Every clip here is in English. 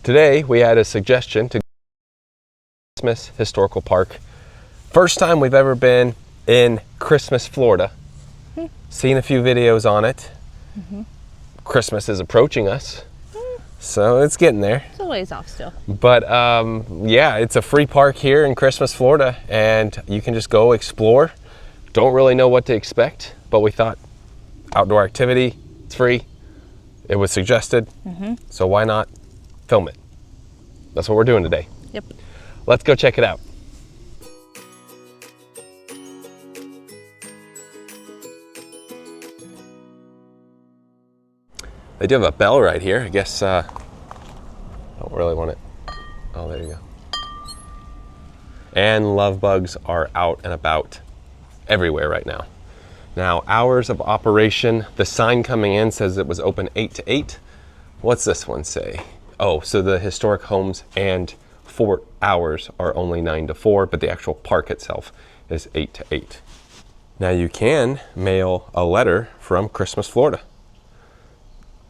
Today we had a suggestion to Christmas Historical Park. First time we've ever been in Christmas, Florida. Seen a few videos on it. Christmas is approaching us, so it's getting there. It's a ways off still. But yeah, it's a free park here in Christmas, Florida, and you can just go explore. Don't really know what to expect, but we thought outdoor activity, it's free. It was suggested, so why not film it? That's what we're doing today. Yep. Let's go check it out. They do have a bell right here. I guess, don't really want it. Oh, there you go. And love bugs are out and about everywhere right now. Now, hours of operation. The sign coming in says it was open 8 to 8. What's this one say? Oh, so the historic homes and fort hours are only 9 to 4, but the actual park itself is 8 to 8. Now you can mail a letter from Christmas, Florida.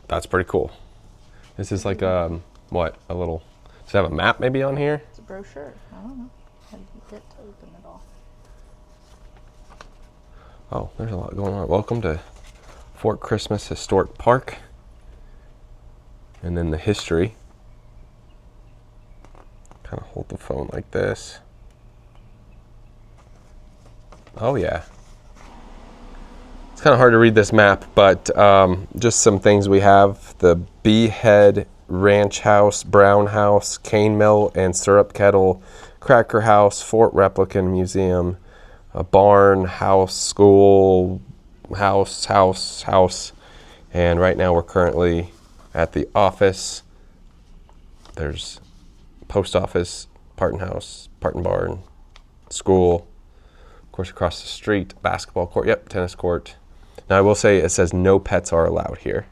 That's pretty cool. This is like what, a little, does it have a map maybe on here? It's a brochure. I don't know. I didn't get to open it all. Oh, there's a lot going on. Welcome to Fort Christmas Historic Park. And then the history. Kind of hold the phone like this. Oh yeah. It's kind of hard to read this map, but just some things we have. The Beehead Ranch House, Brown House, Cane Mill and Syrup Kettle, Cracker House, Fort Replican Museum, a barn, house, school, house. And right now we're currently at the office. There's post office, Parton House, Parton Barn, school. Of course, across the street, basketball court, yep, tennis court. Now I will say it says no pets are allowed here.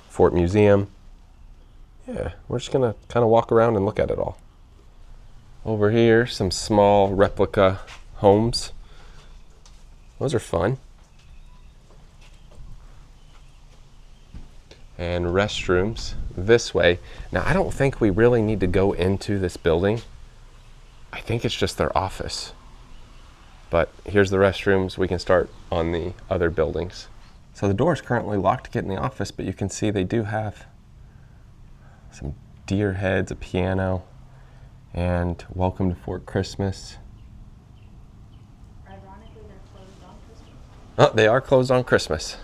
Fort Museum. Yeah, we're just gonna kind of walk around and look at it all. Over here, some small replica homes. Those are fun. And restrooms this way. Now, I don't think we really need to go into this building. I think it's just their office. But here's the restrooms. We can start on the other buildings. So the door is currently locked to get in the office, but you can see they do have some deer heads, a piano, and welcome to Fort Christmas. Ironically, they're closed on Christmas. Oh, they are closed on Christmas.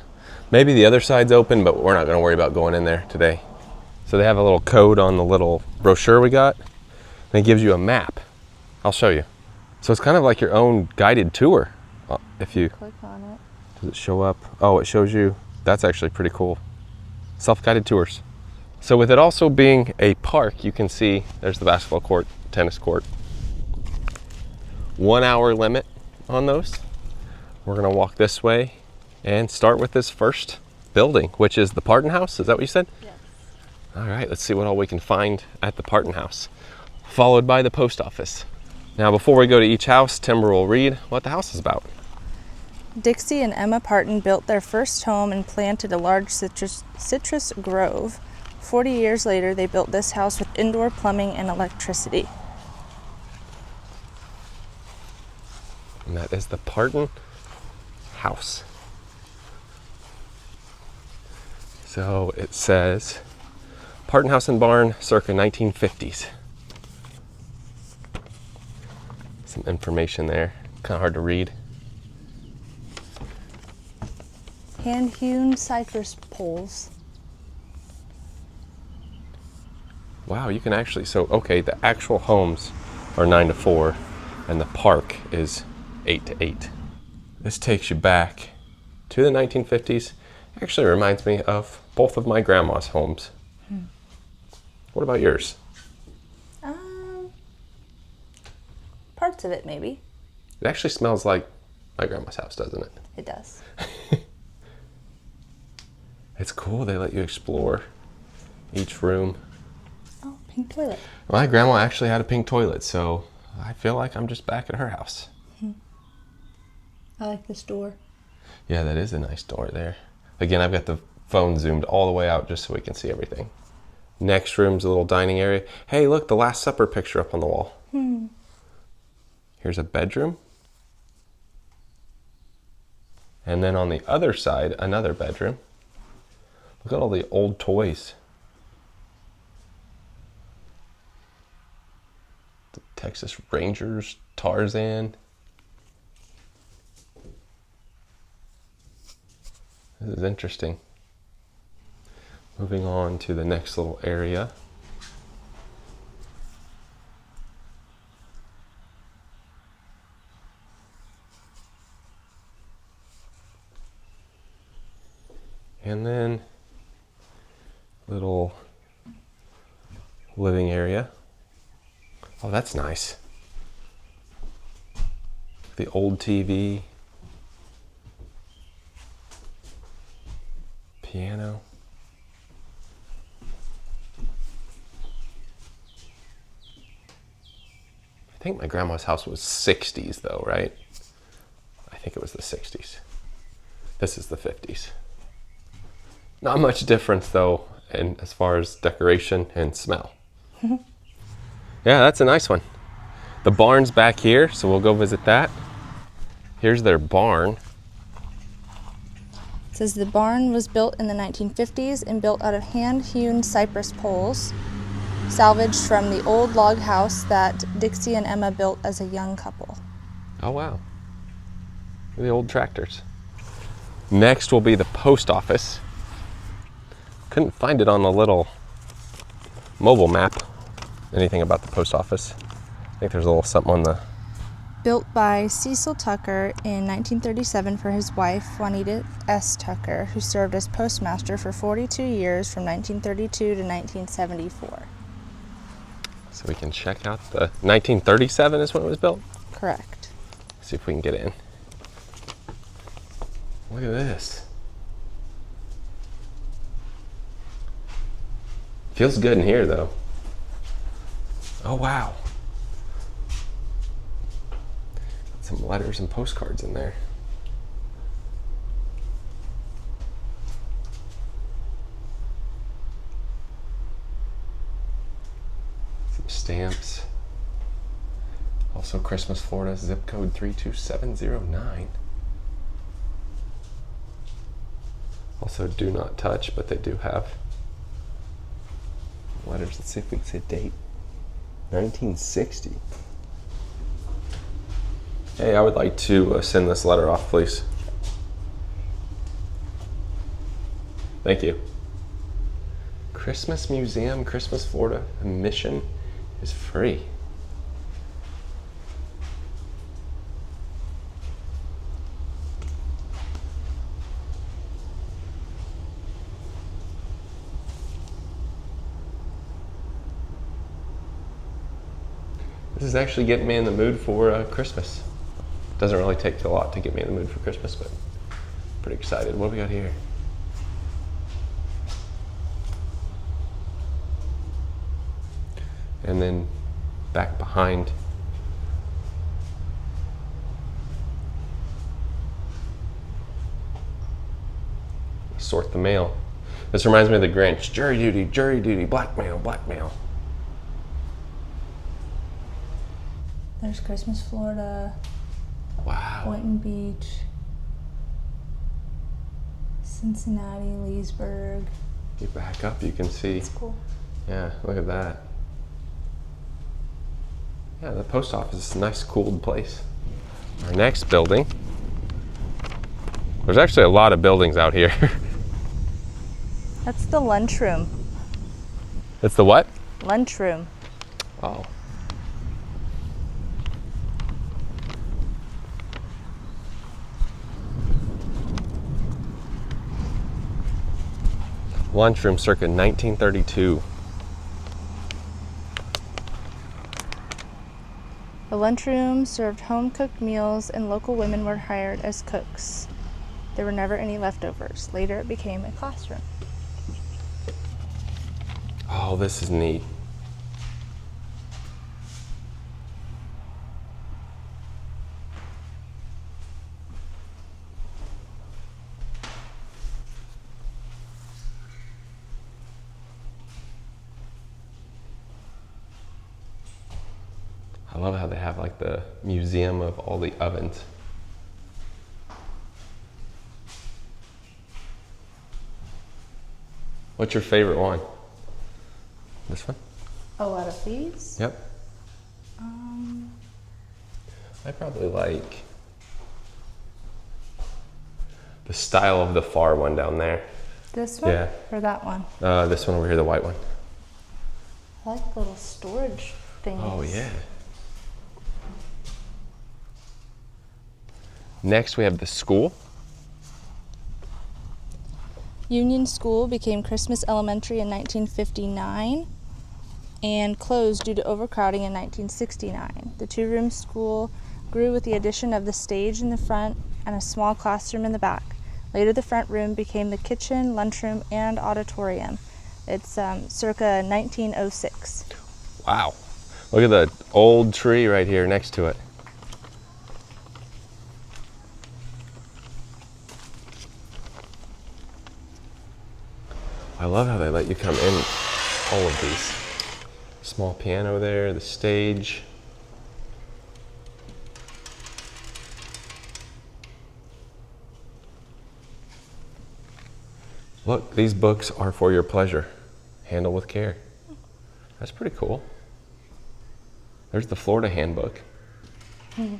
Maybe the other side's open, but we're not going to worry about going in there today. So they have a little code on the little brochure we got, and it gives you a map. I'll show you. So it's kind of like your own guided tour. If you click on it. Does it show up? Oh, it shows you. That's actually pretty cool. Self-guided tours. So with it also being a park, you can see there's the basketball court, tennis court. 1 hour limit on those. We're going to walk this way and start with this first building, which is the Parton House. Is that what you said? Yes. All right, let's see what all we can find at the Parton House, followed by the post office. Now, before we go to each house, Timber will read what the house is about. Dixie and Emma Parton built their first home and planted a large citrus grove. 40 years later, they built this house with indoor plumbing and electricity. And that is the Parton House. So it says Parton House and Barn, circa 1950s. Some information there, kind of hard to read. Hand-hewn cypress poles. Wow, you can actually, so okay, the actual homes are 9 to 4 and the park is 8 to 8. This takes you back to the 1950s. Actually reminds me of both of my grandma's homes. What about yours? Parts of it, maybe. It actually smells like my grandma's house, doesn't it? It does. It's cool, they let you explore each room. Oh, pink toilet. My grandma actually had a pink toilet, so I feel like I'm just back at her house. I like this door. Yeah, that is a nice door there. Again, I've got the phone zoomed all the way out just so we can see everything. Next room's a little dining area. Hey, look, the Last Supper picture up on the wall. Here's a bedroom. And then on the other side, another bedroom. Look at all the old toys. The Texas Rangers, Tarzan. This is interesting. Moving on to the next little area. And then little living area. Oh, that's nice. The old TV. Piano. I think my grandma's house was 60s though, right? I think it was the 60s. This is the 50s. Not much difference though, in as far as decoration and smell. Yeah, that's a nice one. The barn's back here, so we'll go visit that. Here's their barn. It says the barn was built in the 1950s and built out of hand-hewn cypress poles, salvaged from the old log house that Dixie and Emma built as a young couple. Oh wow. The old tractors. Next will be the post office. Couldn't find it on the little mobile map, anything about the post office. I think there's a little something on the... Built by Cecil Tucker in 1937 for his wife, Juanita S. Tucker, who served as postmaster for 42 years from 1932 to 1974. So we can check out the 1937 is when it was built? Correct. See if we can get in. Look at this. Feels good in here though. Oh wow. Some letters and postcards in there. Some stamps. Also Christmas, Florida, zip code 32709. Also do not touch, but they do have letters. Let's see if we can see a date. 1960. Hey, I would like to send this letter off, please. Thank you. Christmas Museum, Christmas, Florida. Admission is free. This is actually getting me in the mood for Christmas. Doesn't really take a lot to get me in the mood for Christmas, but pretty excited. What do we got here? And then back behind, sort the mail. This reminds me of the Grinch. Jury duty, blackmail, blackmail. There's Christmas, Florida. Wow. Boynton Beach, Cincinnati, Leesburg. You back up, you can see. It's cool. Yeah, look at that. Yeah, the post office is a nice, cool place. Our next building. There's actually a lot of buildings out here. That's the lunchroom. It's the what? Lunchroom. Oh. Lunchroom circa 1932. The lunchroom served home-cooked meals and local women were hired as cooks. There were never any leftovers. Later it became a classroom. Oh, this is neat. love how they have like the museum of all the ovens. What's your favorite one? This one? Oh, out of these? Yep. I probably like the style of the far one down there. This one? Yeah. Or that one? This one over here, the white one. I like little storage things. Oh yeah. Next we have the school. Union School became Christmas Elementary in 1959 and closed due to overcrowding in 1969. The two-room school grew with the addition of the stage in the front and a small classroom in the back. Later, the front room became the kitchen, lunchroom, and auditorium. It's circa 1906. Wow. Look at the old tree right here next to it. I love how they let you come in all of these. Small piano there, the stage. Look, these books are for your pleasure. Handle with care. That's pretty cool. There's the Florida handbook. Mm-hmm.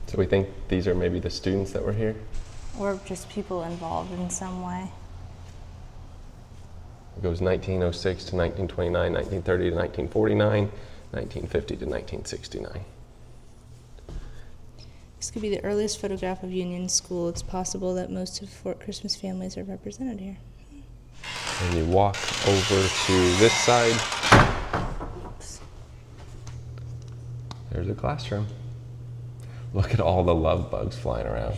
So we think these are maybe the students that were here? Or just people involved in some way. It goes 1906 to 1929, 1930 to 1949, 1950 to 1969. This could be the earliest photograph of Union School. It's possible that most of Fort Christmas families are represented here. And you walk over to this side. Oops. There's a classroom. Look at all the love bugs flying around.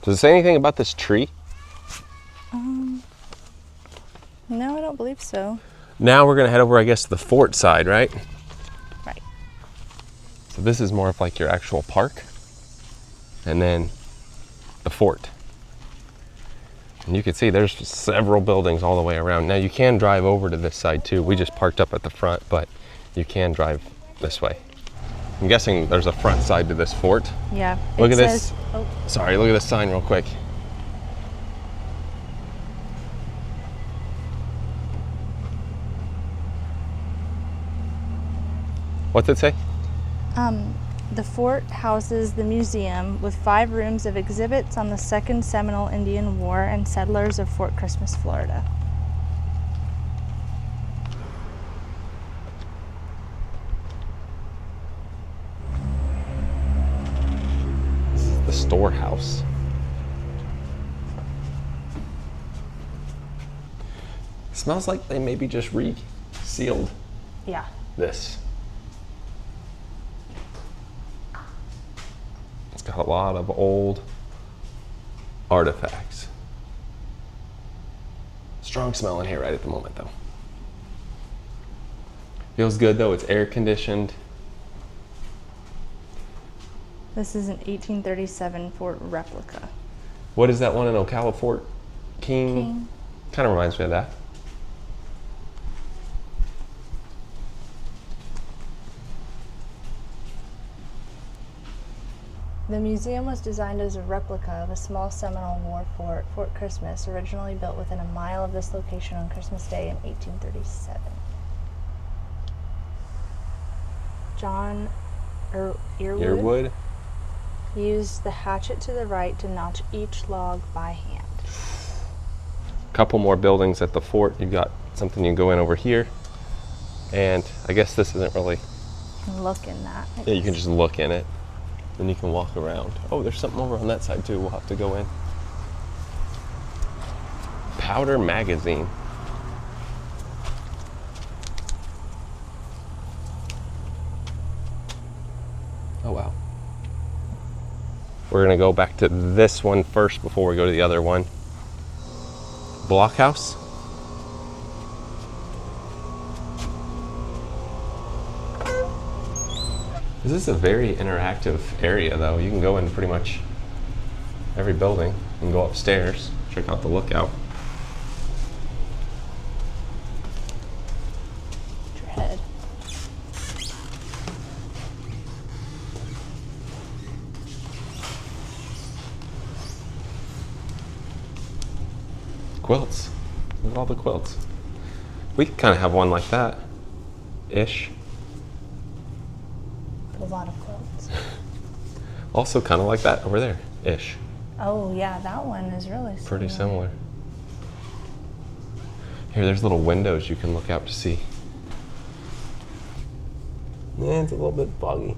Does it say anything about this tree? No, I don't believe so. Now we're gonna head over, I guess, to the fort side, right? Right. So this is more of like your actual park, and then the fort. And you can see there's several buildings all the way around. Now you can drive over to this side too. We just parked up at the front, but you can drive this way. I'm guessing there's a front side to this fort. Yeah. Look it at this. says- Oh, Sorry, look at this sign real quick. What's it say? the fort houses the museum with 5 rooms of exhibits on the Second Seminole Indian War and settlers of Fort Christmas, Florida. This is the storehouse. Smells like they maybe just resealed Yeah. this. It's got a lot of old artifacts. Strong smell in here right at the moment though. Feels good though, it's air conditioned. This is an 1837 fort replica. What is that one in Ocala, Fort King? King. Kind of reminds me of that. The museum was designed as a replica of a small Seminole War fort, Fort Christmas, originally built within a mile of this location on Christmas Day in 1837. John Earwood used the hatchet to the right to notch each log by hand. Couple more buildings at the fort. You've got something you can go in over here. And I guess this isn't really, You can look in that. yeah, you can just look in it. Then you can walk around. Oh, there's something over on that side too. We'll have to go in. Powder magazine. Oh wow. We're gonna go back to this one first before we go to the other one. Blockhouse. This is a very interactive area though. You can go in pretty much every building and go upstairs, check out the lookout. Quilts. Look at all the quilts. We kind of have one like that. Ish. A lot of quilts. Also kind of like that over there. Ish. Oh yeah, that one is really similar. Pretty similar. Here, there's little windows you can look out to see. Yeah, it's a little bit foggy.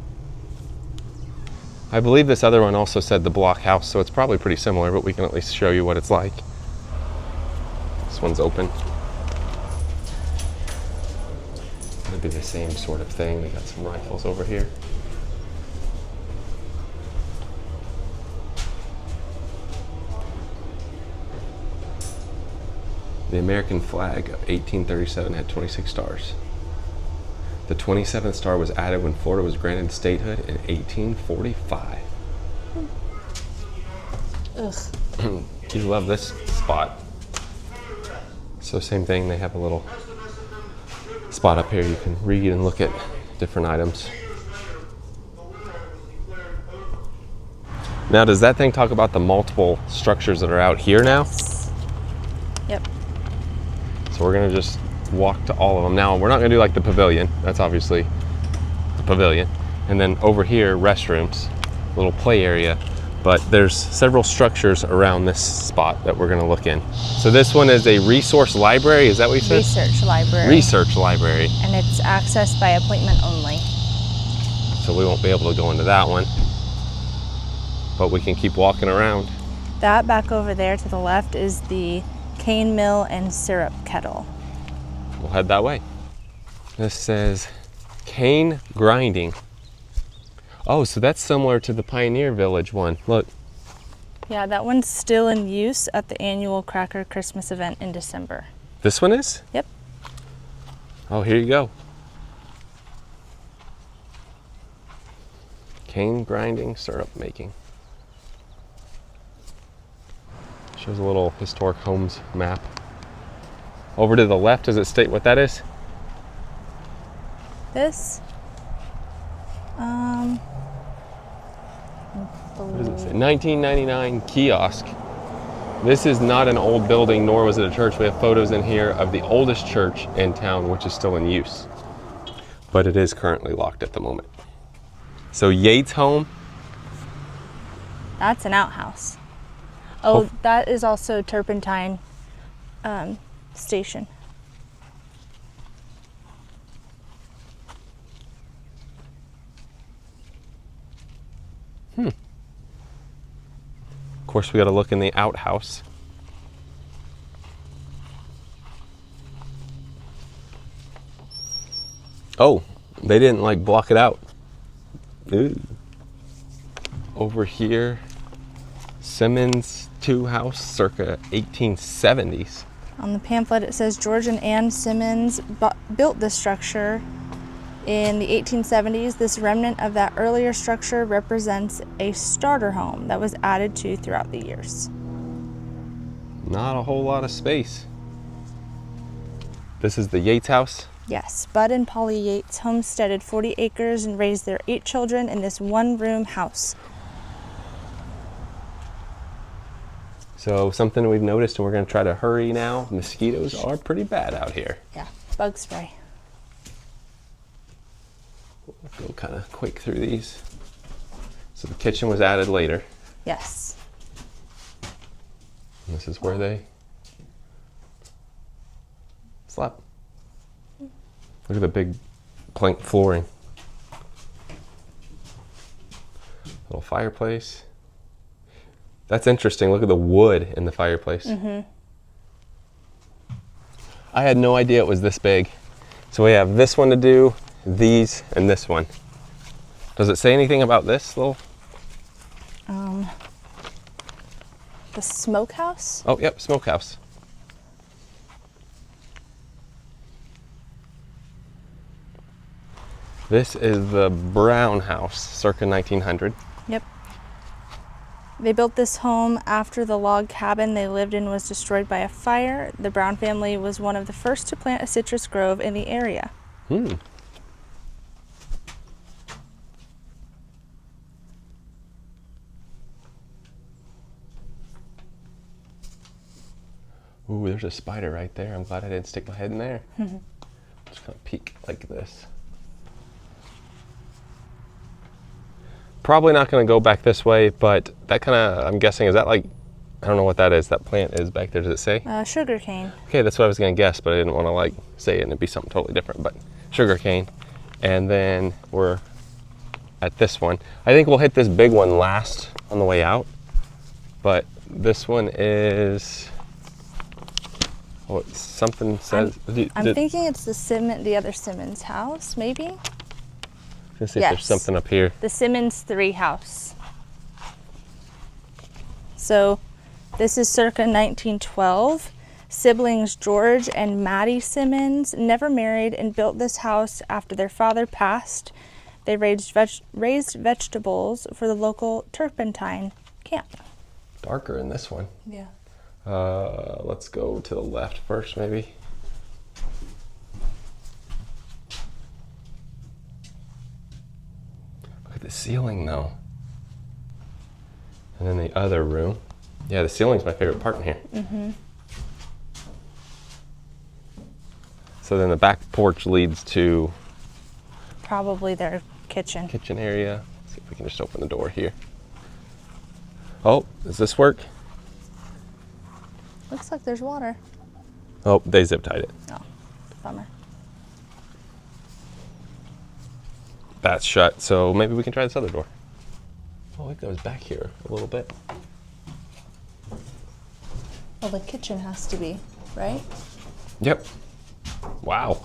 I believe this other one also said the block house, so it's probably pretty similar, but we can at least show you what it's like. This one's open. It'll be the same sort of thing. They got some rifles over here. The American flag of 1837 had 26 stars. The 27th star was added when Florida was granted statehood in 1845. Ugh. You love this spot. So same thing, they have a little spot up here you can read and look at different items. Now, does that thing talk about the multiple structures that are out here now? Yep. So we're gonna just walk to all of them. Now, we're not gonna do like the pavilion. That's obviously the pavilion. And then over here, restrooms, little play area. But there's several structures around this spot that we're gonna look in. So this one is a resource library, is that what you said? Research library. Research library. And it's accessed by appointment only. So we won't be able to go into that one. But we can keep walking around. That back over there to the left is the cane mill and syrup kettle. We'll head that way. This says cane grinding. Oh, so that's similar to the Pioneer Village one. Look. Yeah, that one's still in use at the annual Cracker Christmas event in December. This one is? Yep. Oh, here you go. Cane grinding, syrup making. Shows a little historic homes map. Over to the left, does it state what that is? This? What does it say? 1999 kiosk. This is not an old building, nor was it a church. We have photos in here of the oldest church in town, which is still in use. But it is currently locked at the moment. So Yates home. That's an outhouse. Oh, that is also Turpentine Station. Of course, we got to look in the outhouse. Oh, they didn't like block it out. Ooh. Over here, Simmons 2 house, circa 1870s. On the pamphlet, it says George and Ann Simmons built this structure in the 1870s. This remnant of that earlier structure represents a starter home that was added to throughout the years. Not a whole lot of space. This is the Yates house. Yes, Bud and Polly Yates homesteaded 40 acres and raised their 8 children in this one-room house. So something we've noticed, and we're going to try to hurry now. Mosquitoes are pretty bad out here. Yeah, bug spray. We'll go kind of quick through these. So the kitchen was added later. Yes. And this is where they slept. Look at the big plank flooring. Little fireplace. That's interesting. Look at the wood in the fireplace. Mm-hmm. I had no idea it was this big. So we have this one to do, these, and this one. Does it say anything about this little? The smokehouse? Oh, yep, smokehouse. This is the Brown house, circa 1900. Yep. They built this home after the log cabin they lived in was destroyed by a fire. The Brown family was one of the first to plant a citrus grove in the area. Ooh, there's a spider right there. I'm glad I didn't stick my head in there. Just gonna peek like this. Probably not gonna go back this way, but that kind of, I'm guessing, is that like, I don't know what that is. That plant is back there. Does it say? Sugar cane. Okay, that's what I was gonna guess, but I didn't want to like say it and it'd be something totally different. But sugar cane, and then we're at this one. I think we'll hit this big one last on the way out. But this one is, what something says. I'm thinking it's the other Simmons house, maybe. Let's see if there's something up here. The Simmons 3 house. So this is circa 1912. Siblings George and Maddie Simmons never married and built this house after their father passed. They raised vegetables for the local turpentine camp. Darker in this one. Yeah. Let's go to the left first, maybe. Look at the ceiling, though. And then the other room. Yeah, the ceiling's my favorite part in here. Mm-hmm. So then the back porch leads to probably their kitchen. Kitchen area. Let's see if we can just open the door here. Oh, does this work? Looks like there's water. Oh, they zip tied it. Oh, bummer. That's shut, so maybe we can try this other door. Oh, it goes back here a little bit. Well, the kitchen has to be, right? Yep. Wow.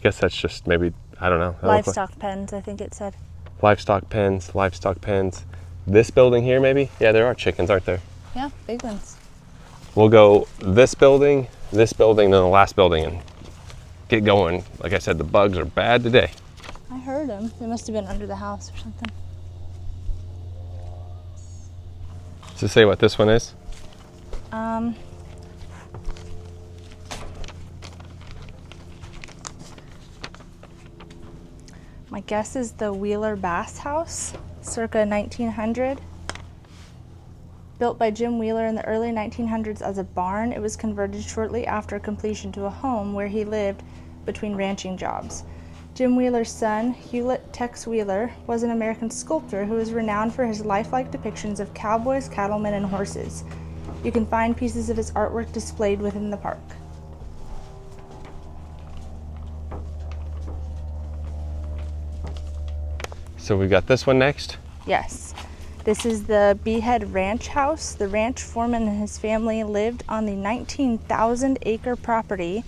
Guess that's just maybe, I don't know. Livestock pens, I think it said. Livestock pens, livestock pens. This building here, maybe? Yeah, there are chickens, aren't there? Yeah, big ones. We'll go this building, then the last building, and get going. Like I said, the bugs are bad today. I heard them. They must have been under the house or something. Does it say what this one is? My guess is the Wheeler Bass House, circa 1900. Built by Jim Wheeler in the early 1900s as a barn, it was converted shortly after completion to a home where he lived between ranching jobs. Jim Wheeler's son, Hewlett Tex Wheeler, was an American sculptor who is renowned for his lifelike depictions of cowboys, cattlemen, and horses. You can find pieces of his artwork displayed within the park. So we got this one next? Yes. This is the Beehead Ranch House. The ranch foreman and his family lived on the 19,000-acre property,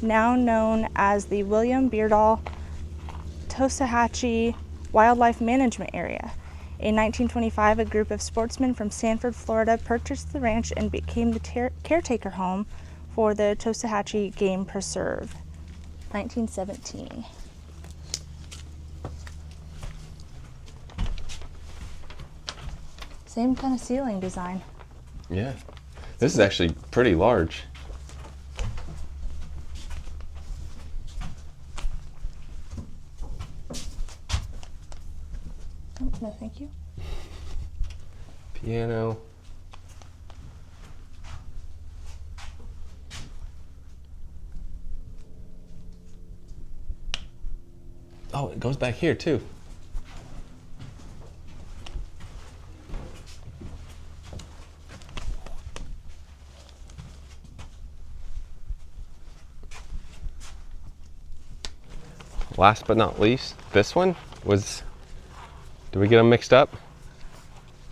now known as the William Beardall Tosahatchee Wildlife Management Area. In 1925, a group of sportsmen from Sanford, Florida purchased the ranch and became the caretaker home for the Tosahatchee Game Preserve. 1917. Same kind of ceiling design. Yeah. This is actually pretty large. Oh, no, thank you. Piano. Oh, it goes back here too. Last but not least, this one was, did we get them mixed up?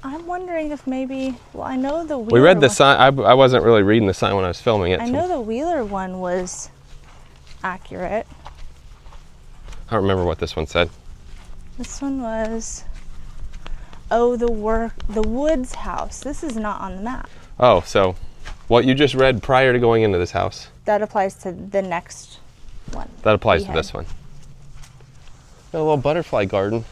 I'm wondering if maybe, well, I know the Wheeler We read the one, sign, I wasn't really reading the sign when I was filming it. I know the Wheeler one was accurate. I don't remember what this one said. This one was, oh, the Woods house. This is not on the map. Oh, so what you just read prior to going into this house, That applies to the next one. that applies to Beehead. this one. Got a little butterfly garden.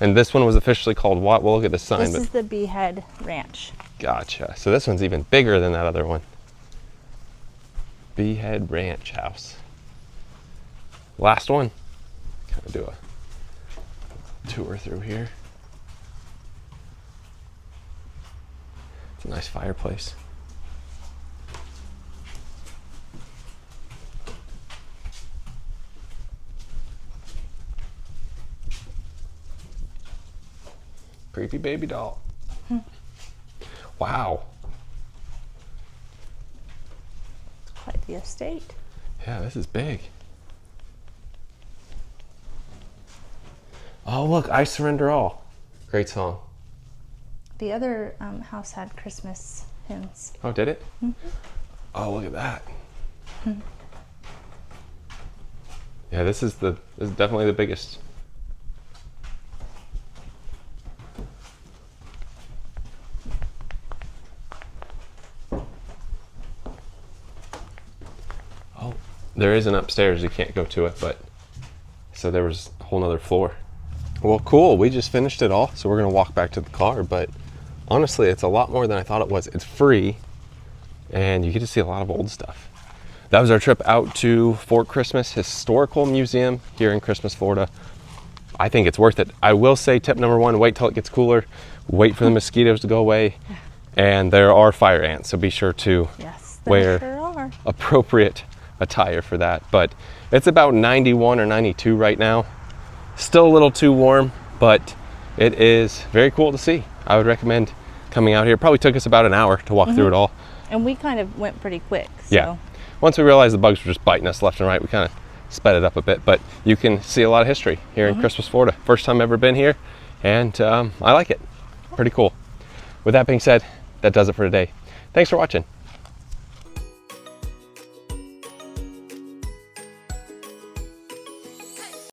And this one was officially called what? We'll look at the sign. This but is the Beehead Ranch. Gotcha. So this one's even bigger than that other one. Beehead Ranch House. Last one. Kind of do a tour through here. It's a nice fireplace. Creepy baby doll. Wow. Quite the estate. Yeah, this is big. Oh, look, I Surrender All. Great song. The other house had Christmas hymns. Oh, did it? Oh, look at that. Yeah, this is definitely the biggest. Oh, there is an upstairs. You can't go to it, but so there was a whole nother floor. Well, cool. We just finished it all, so we're gonna walk back to the car, but honestly, it's a lot more than I thought it was. It's free, and you get to see a lot of old stuff. That was our trip out to Fort Christmas Historical Museum here in Christmas, Florida. I think it's worth it. I will say tip number one, wait till it gets cooler, wait for the mosquitoes to go away, and there are fire ants, so be sure to wear sure appropriate attire for that. But it's about 91 or 92 right now. Still a little too warm, but it is very cool to see. I would recommend coming out here. It probably took us about an hour to walk through it all. And we kind of went pretty quick. So. Yeah. Once we realized the bugs were just biting us left and right, we kind of sped it up a bit. But you can see a lot of history here in Christmas, Florida. First time ever been here, and I like it. Pretty cool. With that being said, that does it for today. Thanks for watching.